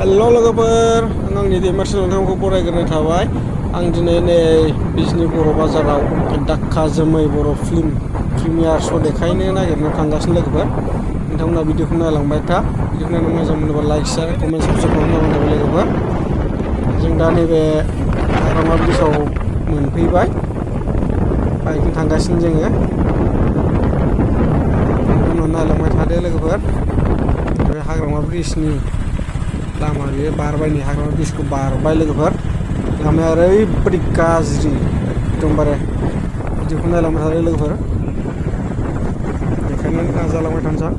हेल' लोगोफोर आंनि दैमारि नोंथांखौ बरायग्रोनाय थाबाय आं दिनै नै बिजनि बर' बाजाराव दाक्का जोमै बर' फिल्म प्रिमियार श' देखायनो नागिरनो थांगासिनो लोगोफोर नोंथांमोना भिडिअखौ नायलांबाय था भिडिअखौ नायनो मोजां मोनोबा लाइक शेयार कमेन्ट साबस्क्राइब खालामना होबानो लोगोफोर जों दा नैबे हाग्रामा ब्रिजआव मोनफैबाय बाइकजों थांगासिनो जोङो उनाव नायलांबाय थादो लोगोफोर बे हाग्रामा ब्रिजनि लामा बेयो बारबाय नै हाग्रामा ब्रिजखौ बारबाय लोगोफोर लामाया ओरैबायदि गाज्रि एकदमबारे भिडिअखौ नायलांबाय थादो लोगोफोर देखायनो नाजालांबाय थानोसै